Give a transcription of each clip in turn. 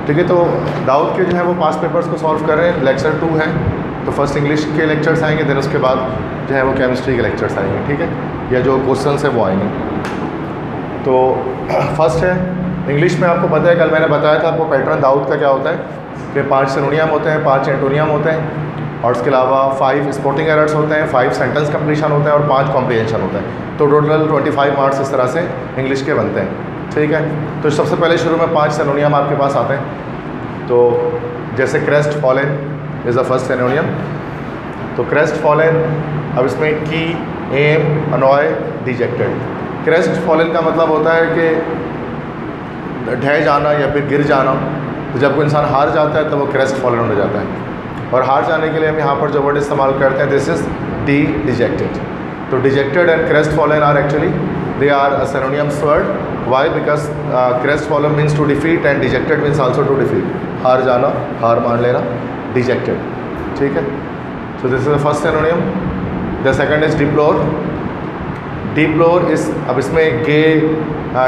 ठीक है। तो दाऊद के जो है वो पास्ट पेपर्स को सॉल्व कर रहे हैं, लेक्चर 2 है। तो फर्स्ट इंग्लिश के लेक्चर्स आएंगे, देन उसके बाद जो है वो केमिस्ट्री के लेक्चर्स आएंगे, ठीक है, या जो क्वेश्चन है वो आएंगे। तो फर्स्ट है इंग्लिश में। आपको पता है कल मैंने बताया था आपको पैटर्न दाऊद का क्या होता है कि 5 सिनोनियम होते हैं, 5 एंटोनियम होते हैं, और उसके अलावा 5 स्पोर्टिंग एरर्स होते हैं, 5 सेंटेंस कंप्लीशन होते हैं और 5 कॉम्प्रिहेंशन होते हैं। तो टोटल 25 मार्क्स इस तरह से इंग्लिश के बनते हैं, ठीक है। तो सबसे पहले शुरू में 5 सिनोनियम आपके पास आते हैं। तो जैसे crest fallen is the first synonym. तो क्रेस्ट फॉलन, अब इसमें की, एम, अनॉय, डिजेक्टेड। क्रेस्ट फॉलन का मतलब होता है कि ढह जाना या फिर गिर जाना। तो जब कोई इंसान हार जाता है तो वो क्रेस्ट फॉलन हो जाता है। और हार जाने के लिए हम यहाँ पर जो वर्ड इस्तेमाल करते हैं, दिस इज़ डिजेक्टेड। तो dejected and crestfallen are actually they are a synonyms word. Why? Because crestfallen means to defeat and dejected means also to defeat. हार जाना, हार मान लेना, डिजेक्टेड, ठीक है। So this is the first synonym. The second is deplore. Deplore इस, अब इसमें गे,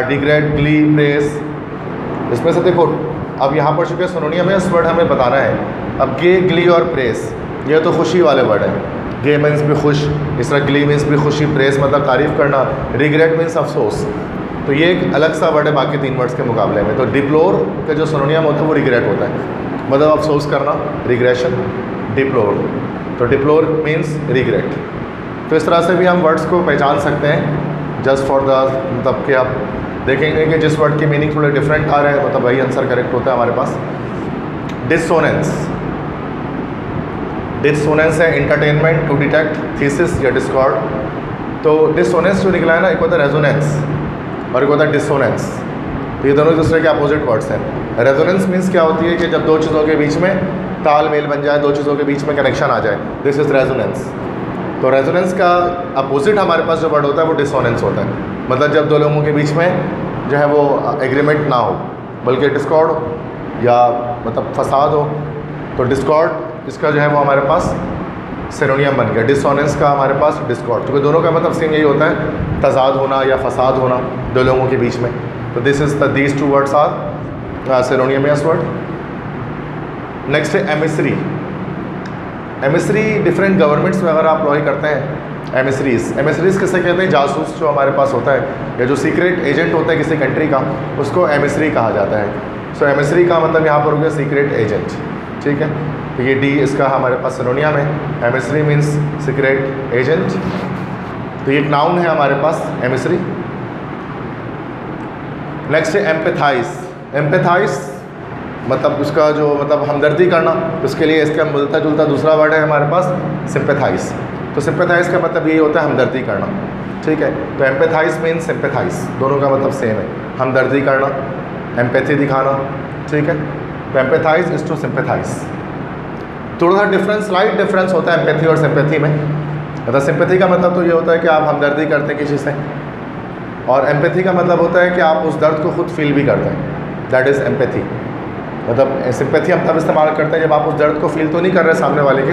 डिग्रेड, ग्ली, प्रेस, इसमें से देखो अब यहाँ पर चुके सिनोनियम है, इस वर्ड हमें बताना है। अब गे, ग्ली और प्रेस ये तो खुशी वाले वर्ड हैं। गे मीन्स भी खुश, इस तरह ग्ली मीन्स भी खुशी, प्रेस मतलब तारीफ़ करना, रिग्रेट मीन्स अफसोस। तो ये एक अलग सा वर्ड है बाकी 3 वर्ड्स के मुकाबले में। तो डिप्लोर का जो सिनोनियम होता है वो रिग्रेट होता है, मतलब अफसोस करना, रिग्रेशन, डिप्लोर। तो डिप्लोर मीन्स रिग्रेट। तो इस तरह से भी हम वर्ड्स को पहचान सकते हैं जस्ट फॉर द, मतलब कि आप देखेंगे कि जिस वर्ड की मीनिंग थोड़े डिफरेंट आ रहे हैं मतलब वही आंसर करेक्ट होता है हमारे पास। डिसोनेंस, डिसोनेंस है इंटरटेनमेंट, टू डिटेक्ट, थीसिस या डिस्कॉर्ड। तो डिसोनेंस जो निकला है ना, एक होता है रेजोनेंस और एक होता है डिसोनेंस। तो ये दोनों एक दूसरे के अपोजिट वर्ड्स हैं। रेजोनेंस मीन्स क्या होती है कि जब 2 चीज़ों के बीच में तालमेल बन जाए, 2 चीज़ों के बीच में कनेक्शन आ जाए, दिस इज़ रेजोनेंस। तो रेजोनेंस का अपोजिट हमारे पास जो वर्ड होता है वो डिसोनेंस होता है। मतलब जब 2 लोगों के बीच में जो है वो एग्रीमेंट ना हो बल्कि डिस्कॉर्ड हो या मतलब फसाद हो। तो डिस्कॉर्ड इसका जो है वो हमारे पास सिनोनियम बन गया। डिसोनेंस का हमारे पास डिस्कॉर्ड, क्योंकि दोनों का मतलब सेम यही होता है, तजाद होना या फसाद होना 2 लोगों के बीच में। तो this is the these 2 words are synonymous word. Next है एमिसरी। एमिसरी डिफरेंट गवर्नमेंट्स में अगर आप अप्लाई करते हैं एमिसरीज। एमिसरीज किसे कहते हैं? जासूस जो हमारे पास होता है या जो सीक्रेट एजेंट होता है किसी कंट्री का, उसको एमिसरी कहा जाता है। सो एमिसरी का मतलब यहाँ पर हो गया सीक्रेट एजेंट, ठीक है। तो ये डी इसका हमारे पास सिनोनियम है। Emissary means secret agent. तो ये एक नाउन है हमारे पास एमिसरी। नेक्स्ट है एम्पैथाइज। एम्पैथाइज मतलब उसका जो मतलब हमदर्दी करना, उसके लिए इसका मिलता जुलता दूसरा वर्ड है हमारे पास सिंपैथाइज। तो सिंपैथाइज का मतलब यही होता है हमदर्दी करना, ठीक है। तो एम्पैथाइज मीन्स सिंपैथाइज, दोनों का मतलब सेम है, हमदर्दी करना, एम्पैथी दिखाना, ठीक है। तो एम्पैथाइज इज टू सिंपैथाइज। थोड़ा सा डिफरेंस, स्लाइट डिफरेंस होता है एम्पैथी और सिंपैथी में। मतलब सिंपैथी का मतलब तो ये होता है कि आप हमदर्दी करते हैं किसी से, और एम्पैथी का मतलब होता है कि आप उस दर्द को खुद फील भी करते हैं, दैट इज़ एम्पैथी। मतलब सिंपैथी हम तब इस्तेमाल करते हैं जब आप उस दर्द को फील तो नहीं कर रहे सामने वाले के,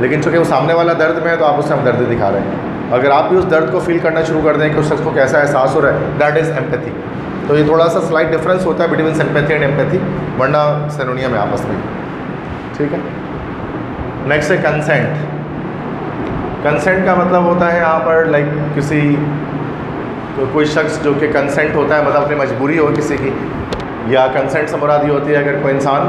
लेकिन चूँकि वो सामने वाला दर्द में है तो आप उससे हमदर्दी दिखा रहे हैं। अगर आप भी उस दर्द को फील करना शुरू कर दें कि उस शख्स को कैसा एहसास हो रहा है, दैट इज़ एम्पैथी। तो ये थोड़ा सा स्लाइट डिफरेंस होता है बिटवीन सिंपैथी एंड एम्पैथी, वरना सिनोनियम है आपस में, ठीक है। नेक्स्ट है कंसेंट। कंसेंट का मतलब होता है यहाँ पर लाइक किसी कोई शख्स जो कि कंसेंट होता है मतलब अपनी मजबूरी हो किसी की, या कंसेंट से मुराद ये होती है अगर कोई इंसान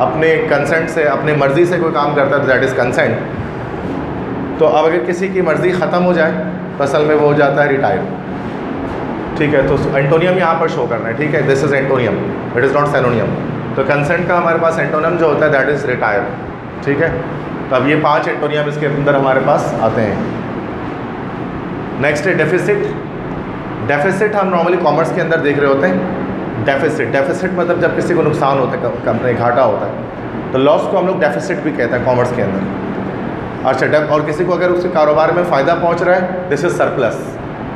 अपने कंसेंट से, अपनी मर्ज़ी से कोई काम करता है तो दैट इज़ कंसेंट। तो अब अगर किसी की मर्ज़ी ख़त्म हो जाए तो असल में वो हो जाता है रिटायर, ठीक है। तो एंटोनियम यहाँ पर शो करना है, ठीक है। This is antonym, it is not सिनोनियम। तो कंसेंट का हमारे पास एंटोनियम जो होता है दैट इज़ रिटायर, ठीक है। तो अब ये 5 एंटोनियम इसके अंदर हमारे पास आते हैं। नेक्स्ट है डेफिसिट। डेफिसिट हम नॉर्मली कॉमर्स के अंदर देख रहे होते हैं। डेफिसिट, डेफिसिट मतलब जब किसी को नुकसान होता है, कंपनी घाटा होता है, तो लॉस को हम लोग डेफिसिट भी कहते हैं कॉमर्स के अंदर। अच्छा, और किसी को अगर उसके कारोबार में फ़ायदा पहुंच रहा है, दिस इज़ सरप्लस,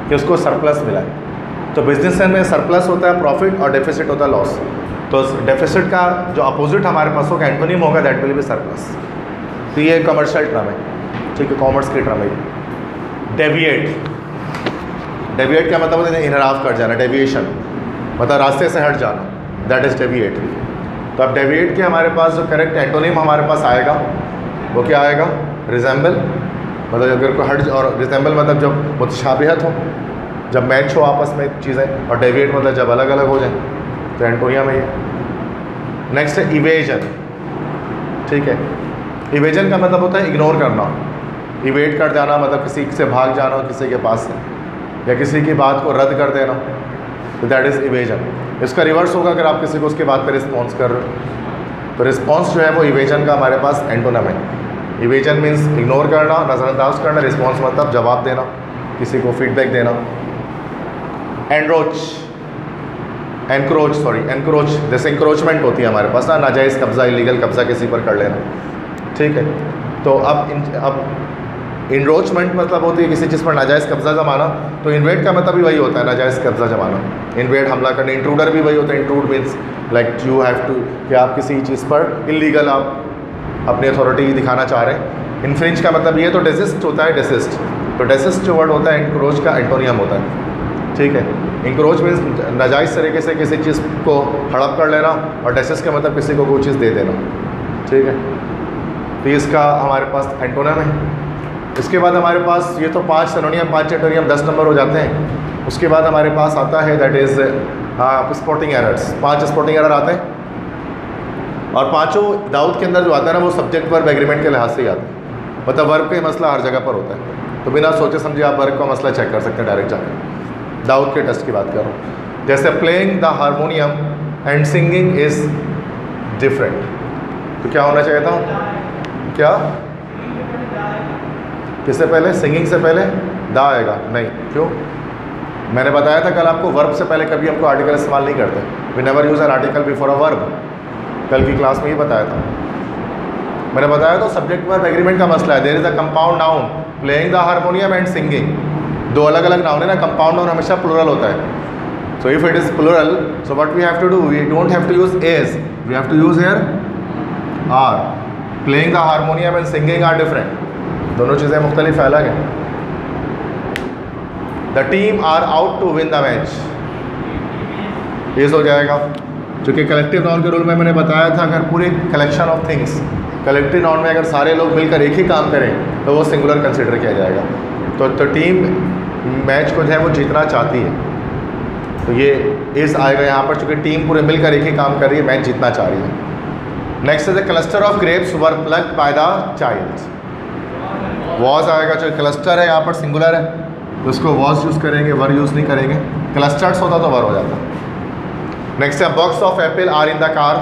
कि उसको सरप्लस मिला है। तो बिजनेस में सरप्लस होता है प्रॉफिट और डेफिसिट होता है लॉस। तो डेफिसिट का जो अपोजिट हमारे पास होगा एंटोनिम होगा, दैट विल बी सरप्लस। तो ये कमर्शियल टर्म है, ठीक है, कॉमर्स की टर्म है। डेविएट, डेविएट का मतलब होता है इनहराफ कर जाना, डेविएशन मतलब रास्ते से हट जाना, दैट इज़ डेविएट। तो अब डेविएट के हमारे पास जो करेक्ट एंटोनिम हमारे पास आएगा वो क्या आएगा? रिजेंबल, मतलब अगर कोई हट, और रिजेंबल मतलब जब मुतशाबिहत हो, जब मैच हो आपस में चीज़ें, और डेविएट मतलब जब अलग अलग हो जाए, तो एंटोनियम है ये। नेक्स्ट है इवेजन। ठीक है, इवेजन का मतलब होता है इग्नोर करना, इवेट कर जाना, मतलब किसी से भाग जाना किसी के पास से, या किसी की बात को रद्द कर देना, तो दैट इज़ इवेजन। इसका रिवर्स होगा अगर आप किसी को उसकी बात पर रिस्पॉन्स कर रहे हो, तो रिस्पॉन्स जो है वो इवेजन का हमारे पास एंटोनम है। इवेजन मीन्स इग्नोर करना, नज़रअंदाज करना, रिस्पॉन्स मतलब जवाब देना, किसी को फीडबैक देना। एनक्रोच जैसे इंक्रोचमेंट होती है हमारे पास ना, नाजायज़ कब्ज़ा, इलीगल कब्ज़ा किसी पर कर लेना। ठीक है, तो अब इनरोचमेंट मतलब होती है किसी चीज़ पर नाजायज़ कब्ज़ा जमाना, तो इन्वेड का मतलब भी वही होता है, नाजायज़ कब्ज़ा जमाना। इन्वेड हमला करना, इंट्रूडर भी वही होता है। Intrude means like you have to, कि आप किसी चीज़ पर इलीगल आप अपनी अथॉरिटी दिखाना चाह रहे हैं। इन्फ्रिंज का मतलब ये, तो डेसिस्ट होता है, डेसिस्ट, तो डेसिस्ट जो वर्ड होता है इंक्रोच का एंटोनियम होता है। ठीक है, इंक्रोच मीन्स नाजायज़ तरीके से किसी चीज़ को हड़प कर लेना, और डेसिस्ट का मतलब किसी को कोई चीज़ दे देना। ठीक है, तो इसका हमारे पास एंटोनिम है। इसके बाद हमारे पास ये तो 5 सिनोनियम, 5 एंटोनियम, 10 नंबर हो जाते हैं। उसके बाद हमारे पास आता है that is spotting errors. 5 spotting error आते हैं, और पांचों दाऊद के अंदर जो आता है ना वो सब्जेक्ट वर्ब एग्रीमेंट के लिहाज से ही आता है, मतलब वर्ब का मसला हर जगह पर होता है, तो बिना सोचे समझे आप वर्ब का मसला चेक कर सकते हैं डायरेक्ट जाकर। दाऊद के टेस्ट की बात कर रहा हूँ, जैसे playing the harmonium and singing is different, तो क्या होना चाहिए था? क्या किससे पहले? सिंगिंग से पहले दा आएगा? नहीं, क्यों? मैंने बताया था कल आपको, वर्ब से पहले कभी हमको आर्टिकल इस्तेमाल नहीं करते, we never use an article before a verb. कल की क्लास में ही बताया था मैंने, बताया तो सब्जेक्ट वर्ब एग्रीमेंट का मसला है। There is a compound noun playing the harmonium and singing, दो अलग अलग नाउन है ना, कंपाउंड नाउन हमेशा प्लूरल होता है। So if it is plural, so what we have to do, we don't have to use is, we have to use here are. Playing the harmonium and singing are different, दोनों चीज़ें मुख्तलिफ अलग हैं। The team are out to win the match, ये हो जाएगा, क्योंकि collective noun के रूल में मैंने बताया था अगर पूरी collection of things, collective noun में अगर सारे लोग मिलकर एक ही काम करें तो वो सिंगुलर कंसिडर किया जाएगा। तो टीम मैच को जो है वो जीतना चाहती है, तो ये इस आएगा यहाँ पर, चूँकि टीम पूरे मिलकर एक ही काम कर रही है, मैच जीतना चाह रही है। Next is the cluster of grapes were plucked by the child, was आएगा, जो क्लस्टर है यहाँ पर सिंगुलर है तो उसको वॉज यूज़ करेंगे, वर यूज़ नहीं करेंगे। क्लस्टर्स होता तो वर हो जाता। नेक्स्ट है box of apple are in the car,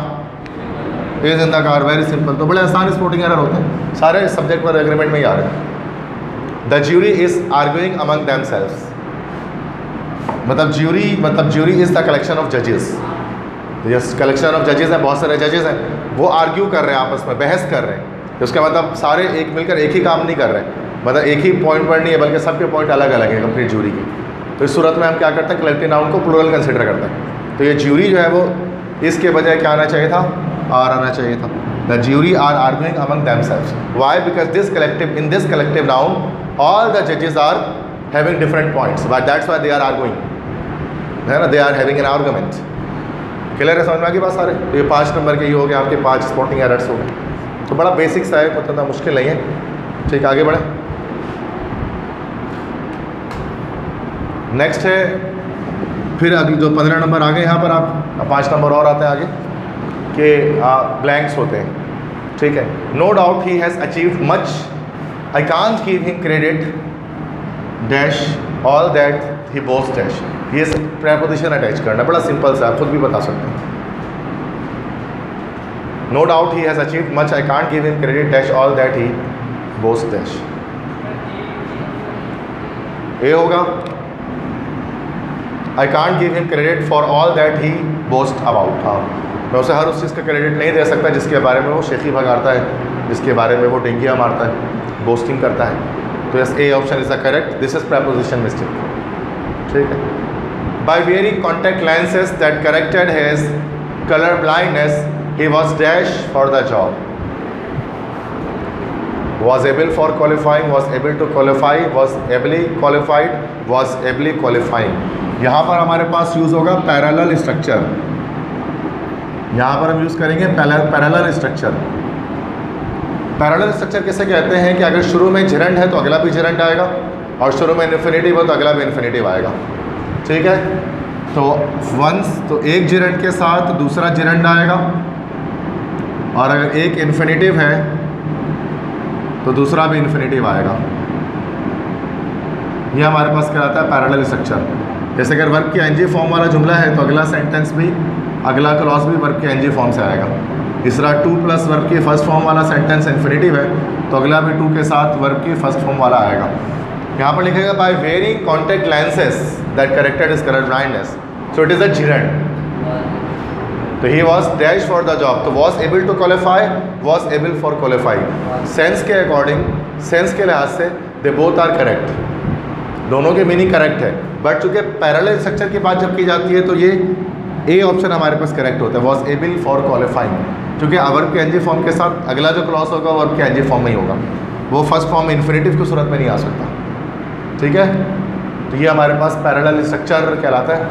is in the car, very simple, तो बड़े आसान स्पोर्टिंग एरर होते हैं, सारे सब्जेक्ट पर एग्रीमेंट में ही आ रहे हैं। The jury is arguing among themselves, मतलब jury is the collection of जजेस, यस कलेक्शन ऑफ जजेस हैं, बहुत सारे जजेस हैं, वो आर्ग्यू कर रहे हैं आपस में, बहस कर रहे हैं, तो उसका मतलब सारे एक मिलकर एक ही काम नहीं कर रहे हैं, मतलब एक ही पॉइंट पर नहीं है बल्कि सबके पॉइंट अलग अलग है कंप्लीट ज्यूरी की। तो इस सूरत में हम क्या करते हैं, कलेक्टिव नाउन को प्लूरल कंसिडर करते हैं। तो ये ज्यूरी जो है वो इसके बजाय क्या आना चाहिए था, आर आना चाहिए था। The jury are arguing among themselves, why? Because this collective, in this collective noun all the जजेस are having different points, but that's why they are arguing, है ना, they are having an argument. Clear है, समझ में आ गई बात सारे? तो ये 5 नंबर के ही हो गए आपके, 5 स्पॉटिंग एरर्स हो गए, तो बड़ा बेसिक सा है, उतना मुश्किल नहीं है। ठीक, आगे बढ़े। नेक्स्ट है फिर अभी जो 15 नंबर आ गए यहाँ पर, आप 5 नंबर और आते हैं आगे कि ब्लैंक्स होते हैं। ठीक है, no doubt he has achieved much, I can't give him credit dash all that he boast dash, ये प्रेपोजिशन अटैच करना बड़ा सिंपल सा, आप खुद भी बता सकते हैं। No doubt he has achieved much, I can't give him credit dash all that he boast dash, ये होगा I can't give him credit for all that he boast about. हाँ, मैं उसे हर उस चीज़ का क्रेडिट नहीं दे सकता जिसके बारे में वो शेखी भगाता है, जिसके बारे में वो डेंगिया मारता है, बोस्टिंग करता है। तो yes, A option is the correct, this is preposition mistake. ठीक है, by wearing contact lenses that corrected his colour blindness he was dash for the job, was able for qualifying, was able to qualify, was ably qualified, was ably qualifying। यहाँ पर हमारे पास use होगा parallel structure, यहाँ पर हम use करेंगे parallel structure. Parallel structure किसे कहते हैं कि अगर शुरू में जिरंड है तो अगला भी जिरंड आएगा, और शुरू में इन्फिनेटिव हो तो अगला भी इन्फिनेटिव आएगा। ठीक है, तो वंस तो एक जिरंड के साथ दूसरा जिरंड आएगा, और अगर एक इन्फिनेटिव है तो दूसरा भी इन्फिनेटिव आएगा। ये हमारे पास कहलाता है पैरेलल स्ट्रक्चर। जैसे अगर वर्ब की एनजी फॉर्म वाला जुमला है तो अगला सेंटेंस भी, अगला क्लॉज भी वर्ब की एनजी फॉर्म से आएगा। तीसरा 2 प्लस वर्ब की फर्स्ट फॉर्म वाला सेंटेंस इन्फिनेटिव है तो अगला भी 2 के साथ वर्ब की फर्स्ट फॉर्म वाला आएगा। यहाँ पर लिखेगा by wearing contact lenses that corrected is colour blindness, so it is a gerund. तो he was dash for the job, तो was able to qualify, was able for qualify. Sense के according, sense के लिहाज से they both are correct, दोनों के meaning correct है। But चूँकि पैरेलल स्ट्रक्चर की बात जब की जाती है तो ये ए ऑप्शन हमारे पास करेक्ट होता है, वॉज एबल फॉर क्वालिफाइंग, क्योंकि वर्ब के एनजी फॉर्म के साथ अगला जो क्लॉज होगा वर्ब के एनजी फॉर्म में ही होगा, वो फर्स्ट फॉर्म में इन्फिनेटिव की सूरत में नहीं आ सकता। ठीक है, तो ये हमारे पास पैरेलल स्ट्रक्चर कहलाता है।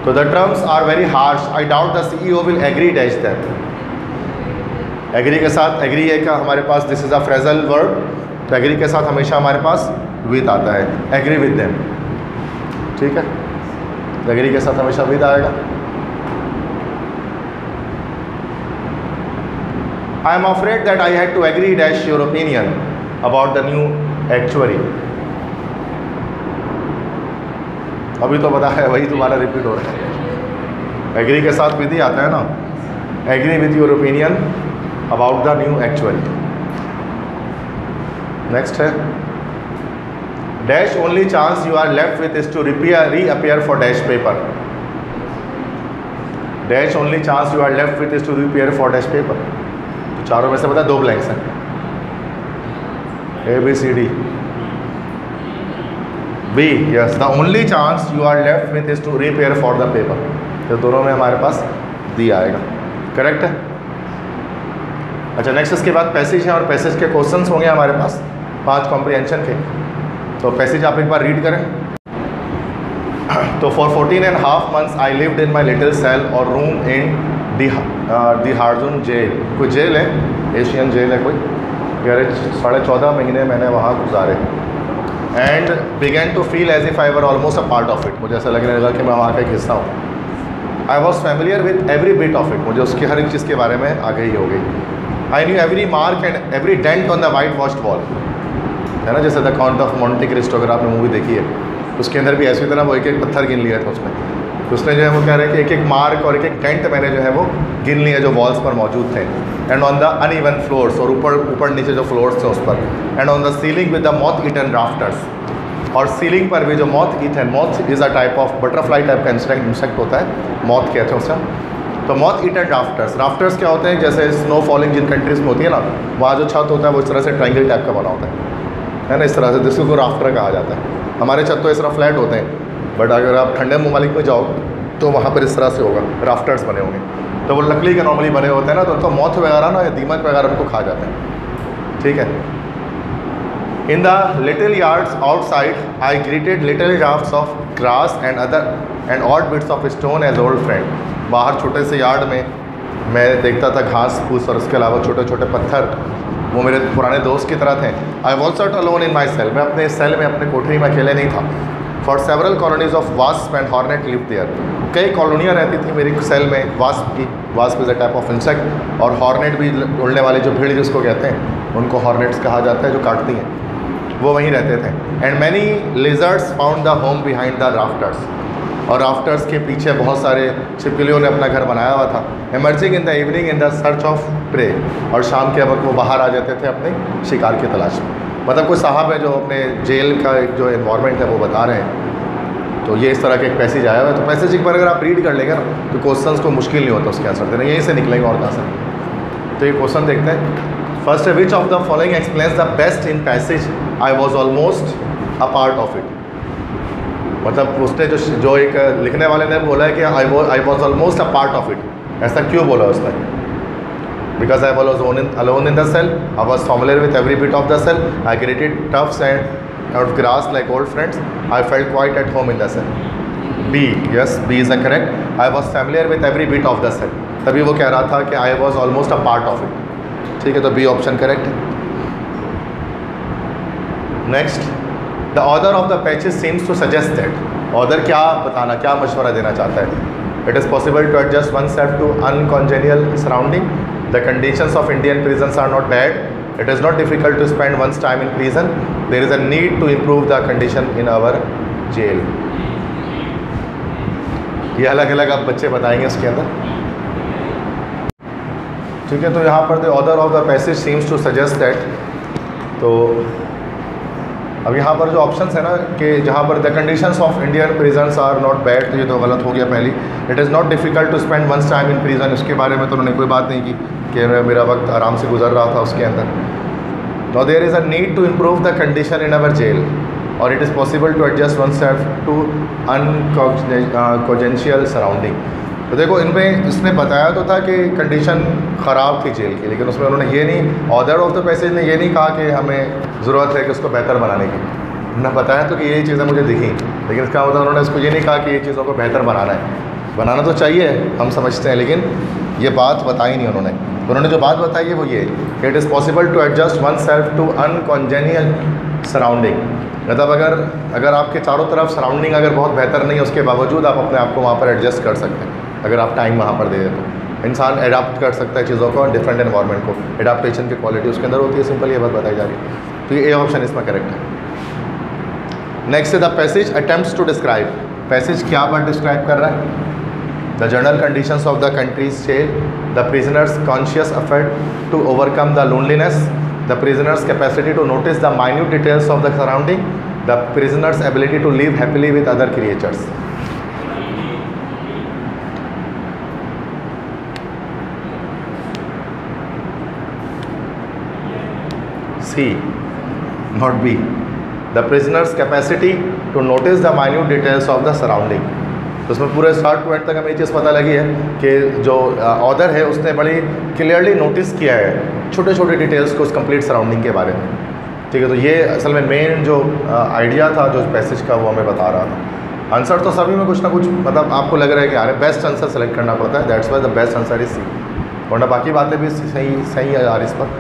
तो the terms are very harsh, I doubt the CEO will agree dash that. Agree के साथ, एग्री है क्या हमारे पास, this is a phrasal word, तो एग्री के साथ हमेशा हमारे पास विद आता है, एग्री विद देम। ठीक है, तो एग्री के साथ हमेशा विद आएगा। I am afraid that I had to agree dash your opinion about the new actuary. अभी तो पता है, वही दोबारा रिपीट हो रहा है। एग्री के साथ विद ही आता है ना, agree with your opinion about the new actuary. Next है dash only chance you are left with is to reappear for dash paper. Dash only chance you are left with is to reappear for dash paper. तो चारों में से पता 2 blanks हैं, ABCD। B, yes, the only chance you are left with is to reappear for the paper. तो दोनों में हमारे पास दी आएगा, करेक्ट है। अच्छा, नेक्स्ट इसके बाद पैसेज है, और पैसेज के क्वेश्चंस होंगे हमारे पास 5 कॉम्प्रिहेंशन के। तो पैसेज आप एक बार रीड करें। तो for 14.5 months I lived in my little cell और रूम इन दी हार्जुन जेल। कोई जेल है, एशियन जेल है कोई, 14.5 महीने मैंने वहाँ गुजारे। And began to feel as if I were almost a part of it. मुझे ऐसा लगने लगा कि मैं वहाँ का एक हिस्सा हूँ। आई was familiar with every bit of it, मुझे उसकी हर एक चीज़ के बारे में आगे ही हो गई। I knew every mark and every dent on the white washed wall, है ना, जैसे the count of Monte Cristo अगर आपने मूवी देखी है, उसके अंदर भी ऐसी तरह वो एक एक पत्थर गिन लिया था उसमें। तो उसने जो है वो कह रहे हैं कि एक एक मार्क और एक एक डेंट मैंने जो है वो गिन लिए जो वॉल्स पर मौजूद थे। And on the uneven floors, और ऊपर नीचे जो फ्लोर्स थे उस पर। And on the ceiling with the moth eaten rafters, और सीलिंग पर भी जो moth eaten, moth is a type of butterfly type का इंसेक्ट होता है, मॉथ कहते हैं उसे। तो मॉथ ईटन राफ्टर्स, राफ्टर्स क्या होते हैं, जैसे स्नो फॉलिंग जिन कंट्रीज़ में होती है ना, वहाँ जो छत होता है वो इस तरह से ट्रायंगल टाइप का बना होता है ना, इस तरह से, जिसको राफ्टर कहा जाता है। हमारे छत तो इस तरह फ्लैट होते हैं, बट अगर आप ठंडे ममालिक में जाओ तो वहाँ पर इस तरह से होगा, राफ्टर्स बने होंगे। तो वो लकड़ी के नॉर्मली बने होते हैं ना, तो उनको मॉथ वगैरह ना या दीमक वगैरह उनको खा जाते हैं। ठीक है। In the little yards outside I greeted little drafts of grass and odd bits of stone age old friend. बाहर छोटे से यार्ड में मैं देखता था घास फूस और उसके अलावा छोटे छोटे पत्थर, वो मेरे पुराने दोस्त की तरह थे। I was not alone in my cell, मैं अपने सेल में, अपने कोठरी में अकेले नहीं था। For several colonies of wasp and hornet live there, कई कॉलोनियाँ रहती थी मेरी सेल में वास्प की। Wasp is a type of insect, और हॉर्नेट भी उड़ने वाली जो भीड़ जिसको कहते हैं उनको हॉर्नेट्स कहा जाता है, जो काटती हैं, वो वहीं रहते थे। And many lizards found the home behind the rafters, और राफ्टर्स के पीछे बहुत सारे छिपकलियों ने अपना घर बनाया हुआ था। Emerging in the evening in the search of prey, और शाम के वक्त वो बाहर आ जाते थे अपने शिकार की तलाश में। मतलब कोई साहब है जो अपने जेल का एक जो एनवायरनमेंट है वो बता रहे हैं। तो ये इस तरह के एक पैसेज आया हुआ है। तो पैसेज एक बार अगर आप रीड कर लेंगे ना तो क्वेश्चंस को मुश्किल नहीं होता उसके आंसर देना, यहीं से निकलेंगे और कहाँ से। तो ये क्वेश्चन देखते हैं। फर्स्ट है विच of the following explains the best in passage I was almost a part of it. मतलब उसने जो एक लिखने वाले ने बोला है कि I was almost a part of it. ऐसा क्यों बोला उसने? Because I was alone in the cell, I was familiar with every bit of the cell, I greeted tufts and out of grass like old friends, I felt quite at home in the cell. B, yes, B is a correct. I was familiar with every bit of the cell, तभी वो कह रहा था कि I was almost a part of it. ठीक है, तो B option correct है। Next, the order of the patches seems to suggest that, order क्या बताना, क्या मशवरा देना चाहता है? It is possible to adjust oneself to uncongenial surrounding, the conditions of Indian prisons are not bad, it is not difficult to spend once time in prison, there is a need to improve the condition in our jail. ये अलग अलग आप बच्चे बताएंगे इसके अंदर। ठीक है, तो यहाँ पर the order of the passage seems to suggest that, तो अब यहाँ पर जो ऑप्शंस है ना कि जहाँ पर the conditions of Indian prisons are not bad, तो ये तो गलत हो गया पहली। It is not difficult to spend once time in prison, इसके बारे में तो उन्होंने कोई बात नहीं की कि मेरा वक्त आराम से गुजर रहा था उसके अंदर। Now there is a need to improve the condition in our jail, और it is possible to adjust oneself to uncongenial surrounding. तो देखो, इनमें इसने बताया तो था कि कंडीशन ख़राब थी जेल की, लेकिन उसमें उन्होंने ये नहीं, ऑर्डर ऑफ द पैसेज ने ये नहीं कहा कि हमें ज़रूरत है कि उसको बेहतर बनाने की। उन्होंने बताया तो कि ये चीज़ें मुझे दिखी, लेकिन इसका मतलब उन्होंने इसको ये नहीं कहा कि ये चीज़ों को बेहतर बनाना है। बनाना तो चाहिए, हम समझते हैं, लेकिन ये बात बताई नहीं उन्होंने। उन्होंने जो बात बताई है वो ये, it is possible to adjust oneself to uncongenial surrounding, मतलब अगर आपके चारों तरफ सराउंडिंग अगर बहुत बेहतर नहीं है, उसके बावजूद आप अपने आप को वहाँ पर एडजस्ट कर सकते हैं, अगर आप टाइम वहाँ पर दे दें तो इंसान एडाप्ट कर सकता है चीज़ों को, डिफरेंट एनवायरनमेंट को। एडाप्टेशन की क्वालिटी उसके अंदर होती है, सिंपल ये बात बताई जा रही है। तो ये ऑप्शन इसमें करेक्ट है। नेक्स्ट है the passage attempts to describe, passage क्या बात डिस्क्राइब कर रहा है? The general conditions of the country's jail, the prisoner's conscious effort to overcome the loneliness, the prisoner's capacity to notice the minute details of the surrounding, the prisoner's ability to live happily with other creatures. C, not B. The prisoner's capacity to notice the minute details of the surrounding. तो उसमें पूरे start to and तक हमें ये चीज़ पता लगी है कि जो ऑथर है उसने बड़ी क्लियरली नोटिस किया है छोटे छोटे डिटेल्स को उस कंप्लीट सराउंडिंग के बारे में। ठीक है, तो ये असल में मेन जो आइडिया था जो पैसेज का, वो हमें बता रहा था। आंसर तो सभी में कुछ ना कुछ मतलब आपको लग रहा है कि यार बेस्ट आंसर सेलेक्ट करना पड़ता है, that's why the best answer is C, वरना बाकी बातें भी सही है यार इस पर।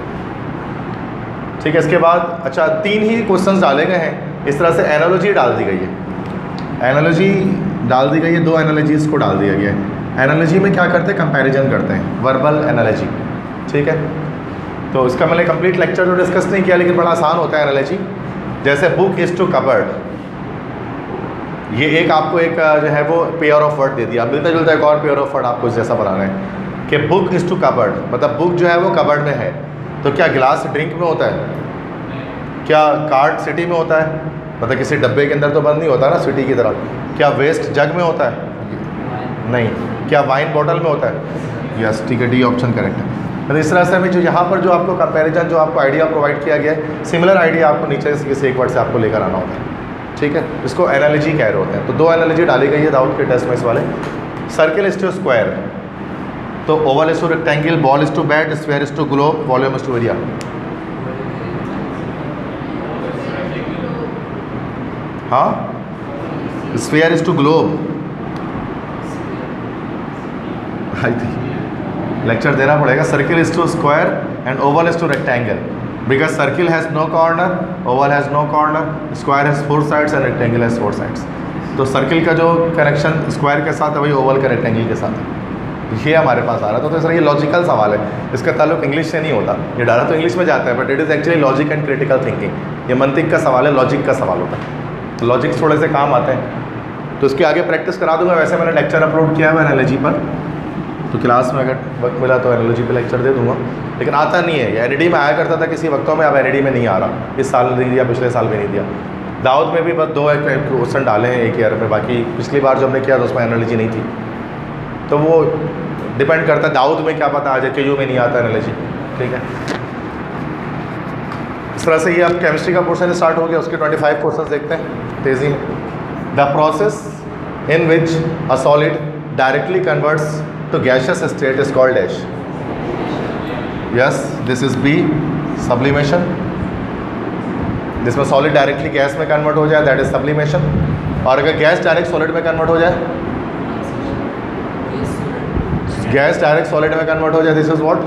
ठीक है, इसके बाद अच्छा 3 ही क्वेश्चंस डाले गए हैं, इस तरह से एनालॉजी डाल दी गई है, एनालॉजी डाल दी गई है, 2 एनालॉजीज़ को डाल दिया गया है। एनालॉजी में क्या करते हैं? कंपैरिजन करते हैं, वर्बल एनालॉजी। ठीक है, तो इसका मैंने कंप्लीट लेक्चर जो डिस्कस नहीं किया, लेकिन बड़ा आसान होता है एनालॉजी। जैसे बुक इज़ टू कबर्ड, ये एक आपको एक जो है वो पेयर ऑफ वर्ड दे दिया, मिलता जुलता एक और पेयर ऑफ वर्ड आपको जैसा बनाना है कि बुक इज़ टू कबर्ड, मतलब बुक जो है वो कबर्ड में है। तो क्या गिलास ड्रिंक में होता है? क्या कार्ड सिटी में होता है? मतलब किसी डब्बे के अंदर तो बंद नहीं होता ना सिटी की तरह। क्या वेस्ट जग में होता है? नहीं। क्या वाइन बॉटल में होता है? यस, ठीक है, डी ऑप्शन करेक्ट है। मतलब इस तरह से हमें जो यहाँ पर जो आपको कंपैरिजन जो आपको आइडिया प्रोवाइड किया गया है, सिमिलर आइडिया आपको नीचे से किसी एक वर्ड से आपको लेकर आना होता है। ठीक है, इसको एनालॉजी कह रहे होते हैं। तो 2 एनालॉजी डाली गई है दाऊद के टेस्ट में इस वाले। सर्किल इज टू स्क्वायर, तो oval is to rectangle, ball is to bat, square is to globe, volume is to area. हाँ, sphere is to globe. I think lecture देना पड़ेगा। Circle is to square and oval is to rectangle, because circle has no corner, oval has no corner, square has 4 sides and rectangle has 4 sides. तो circle का जो connection square के साथ है वही Oval का रेक्टेंगल के साथ है। ये हमारे पास आ रहा था। तो सर ये लॉजिकल सवाल है, इसका ताल्लुक इंग्लिश से नहीं होता। ये डाला तो इंग्लिश में जाता है, but it is actually logic and critical thinking. ये मंतिक का सवाल है, लॉजिक का सवाल होता है। तो लॉजिक्स थोड़े से काम आते हैं, तो इसके आगे प्रैक्टिस करा दूंगा। वैसे मैंने लेक्चर अपलोड किया है एनालॉजी पर, तो क्लास में अगर वक्त मिला तो एनालॉजी पे लेक्चर दे दूंगा, लेकिन आता नहीं है। ये एनईडी में आया करता था किसी वक्तों में, अब एनईडी में नहीं आ रहा। इस साल नहीं दिया, पिछले साल भी नहीं दिया। दाऊद में भी बस 2 क्वेश्चन डाले हैं एक ईयर में, बाकी पिछली बार जो हमने किया तो उसमें एनालॉजी नहीं थी। तो वो डिपेंड करता है, दाऊद में क्या पता आ जाए, केयू में नहीं आता एनालॉजी। ठीक है, इस तरह से ये अब केमिस्ट्री का पोर्शन स्टार्ट हो गया। उसके 25 क्वेश्चन देखते हैं तेज़ी में। The process in which a solid directly converts to gaseous state is called dash. Yes, this is B, sublimation. जिसमें सॉलिड डायरेक्टली गैस में कन्वर्ट हो जाए, दैट इज सब्लिमेशन। और अगर गैस डायरेक्ट सॉलिड में कन्वर्ट हो जाए, गैस डायरेक्ट सॉलिड में कन्वर्ट हो जाए, दिस इज व्हाट?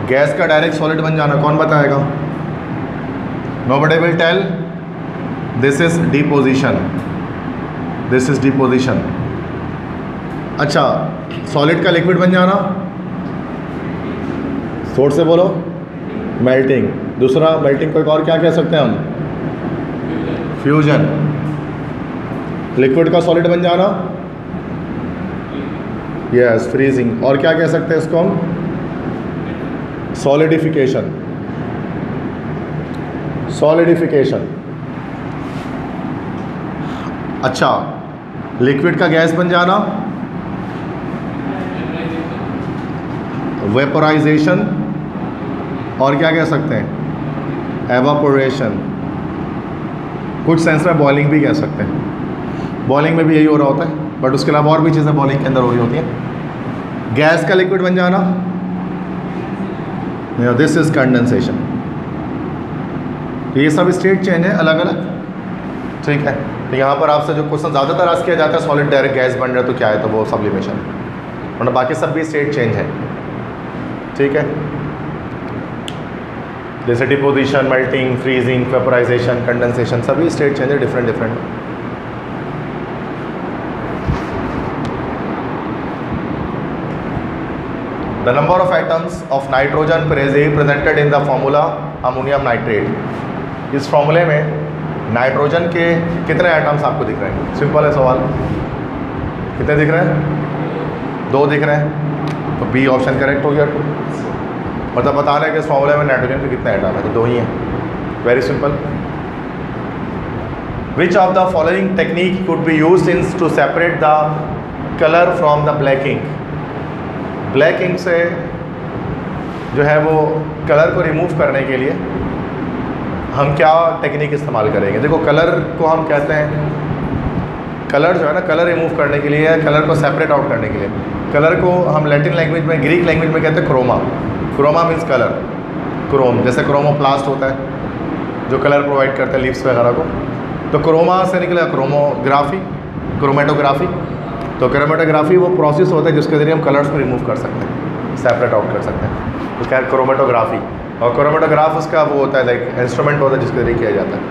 गैस का डायरेक्ट सॉलिड बन जाना कौन बताएगा? Nobody will tell. This is deposition, this is deposition. अच्छा, सॉलिड का लिक्विड बन जाना, जोर से बोलो, मेल्टिंग। दूसरा मेल्टिंग को एक और क्या कह सकते हैं हम? फ्यूजन। लिक्विड का सॉलिड बन जाना, यस, फ्रीजिंग। और क्या कह सकते हैं इसको हम? Solidification, solidification. अच्छा, लिक्विड का गैस बन जाना, वेपोराइजेशन। और क्या कह सकते हैं? एवापोरेशन। कुछ सेंस में बॉइलिंग भी कह सकते हैं, बॉइलिंग में भी यही हो रहा होता है, बट उसके अलावा और भी चीज़ें बॉइलिंग के अंदर हो रही होती हैं। गैस का लिक्विड बन जाना, दिस इज कंडेंसेशन। ये सब स्टेट चेंज है अलग अलग, ठीक है। तो यहाँ पर आपसे जो क्वेश्चन ज़्यादातर आस्क किया जाता है सॉलिड डायरेक्ट गैस बन रहा है तो क्या है, तो वो सब्लिमेशन है, वरना बाकी सब भी स्टेट चेंज है, ठीक है। जैसे deposition, melting, freezing, vaporisation, condensation, सभी स्टेट चेंज है different different. The number of atoms of nitrogen presented in the formula ammonium nitrate। इस फॉर्मूले में नाइट्रोजन के कितने एटम्स आपको दिख रहे हैं? सिंपल है सवाल, कितने दिख रहे हैं? 2 दिख रहे हैं, तो बी ऑप्शन करेक्ट हो गया। मतलब बता रहे हैं कि इस फॉर्मूले में नाइट्रोजन के कितने एटम है, तो 2 ही हैं। Very simple. Which of the following technique could be used in to separate the colour from the black ink? Black ink से जो है वो कलर को रिमूव करने के लिए हम क्या टेक्निक इस्तेमाल करेंगे? देखो, कलर को हम कहते हैं, कलर जो है ना, कलर रिमूव करने के लिए, कलर को सेपरेट आउट करने के लिए, कलर को हम लैटिन लैंग्वेज में, ग्रीक लैंग्वेज में कहते हैं chroma. Chroma means colour, chrome, जैसे क्रोमोप्लास्ट होता है जो कलर प्रोवाइड करता है लीव्स वगैरह को, तो क्रोमा से निकला क्रोमोग्राफी, क्रोमेटोग्राफी। तो क्रोमेटोग्राफी वो प्रोसेस होता है जिसके ज़रिए हम कलर्स को रिमूव कर सकते हैं, सेपरेट आउट कर सकते हैं, उसका है क्रोमेटोग्राफी। और क्रोमेटोग्राफ उसका वो होता है, लाइक इंस्ट्रूमेंट होता है जिसके जरिए किया जाता है।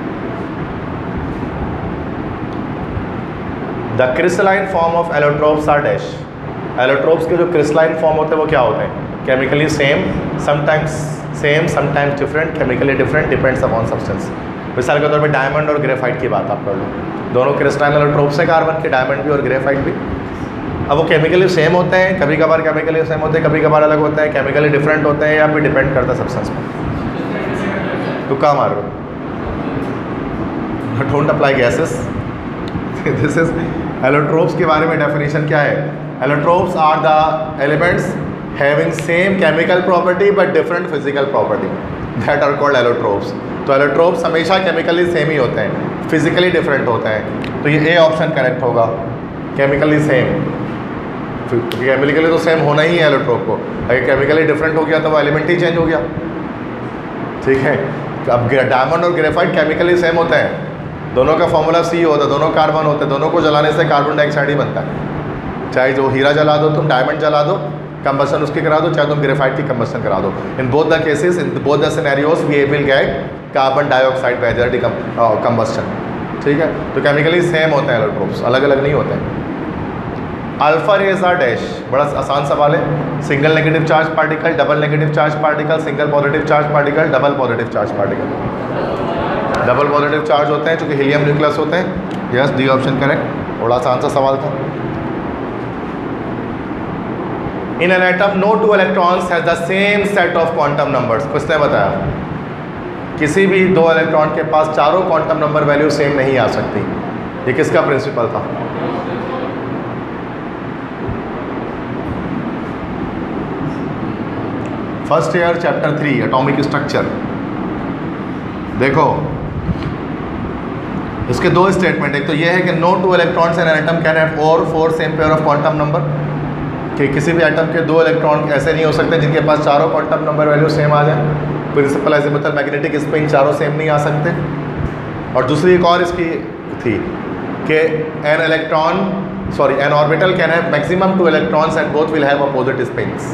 The crystalline form of allotropes are dash. Allotropes के जो क्रिस्टलाइन फॉर्म होते हैं वो क्या होते हैं? Chemically same, sometimes same, sometimes different, chemically different, depends upon substance. मिसाल के तौर पे डायमंड और ग्रेफाइट की बात आप कर लो, दोनों क्रिस्टलाइन एलोट्रोप्स है कार्बन के, डायमंड भी और ग्रेफाइट भी। अब वो केमिकली सेम होते हैं, कभी कभार केमिकली सेम होते हैं, कभी कभार अलग होते हैं, केमिकली डिफरेंट होते हैं, या फिर डिपेंड करता है सब्सटेंस पर। तो कहाँ मार रहे हो? Don't apply gases. This is allotropes के बारे में डेफिनेशन क्या है? Allotropes are the elements having same chemical property but different physical property, that are called allotropes. तो एलोट्रोप्स हमेशा केमिकली सेम ही होते हैं, फिजिकली डिफरेंट होते हैं। तो ये ए ऑप्शन करेक्ट होगा, केमिकली सेम। केमिकली तो सेम होना ही है एलोट्रोप को, अगर केमिकली डिफरेंट हो गया तो वो एलिमेंट ही चेंज हो गया, ठीक है। अब डायमंड और ग्रेफाइट केमिकली सेम होते हैं, दोनों का फॉर्मूला सी होता है, दोनों कार्बन होते हैं, दोनों को जलाने से कार्बन डाइऑक्साइड ही बनता है। चाहे जो हीरा जला दो तुम, डायमंड जला दो, कंबशन उसकी करा दो, चाहे तुम ग्रेफाइट की कंबशन करा दो, in both the cases, in both the scenarios we will get carbon dioxide by their combustion, ठीक है। तो केमिकली सेम होते हैं एलोट्रोप्स, अलग अलग नहीं होते हैं। अल्फा रेज आर डैश, बड़ा आसान सवाल है। Single negative charge particle, double negative charge particle, single positive charge particle, double positive charge particle. Double positive charge होते हैं क्योंकि हीलियम न्यूक्लियस होते हैं। यस, डी ऑप्शन करेक्ट, बड़ा आसान सा सवाल था। In an atom no 2 electrons has the same set of quantum numbers. किसने बताया? किसी भी 2 इलेक्ट्रॉन के पास चारों क्वांटम नंबर वैल्यू सेम नहीं आ सकती। ये किसका प्रिंसिपल था? First year chapter 3 atomic structure. देखो, इसके 2 स्टेटमेंट, एक तो ये है कि no 2 electrons in an atom can have और 4 same pair of quantum number, कि किसी भी एटम के 2 इलेक्ट्रॉन ऐसे नहीं हो सकते जिनके पास चारों क्वांटम नंबर वैल्यू सेम आ जाए। प्रिंसिपल एजिमुथल मैग्नेटिक स्पिन, चारों सेम नहीं आ सकते। और दूसरी एक और इसकी थी कि an orbital can have maximum 2 electrons and both will have opposite spins.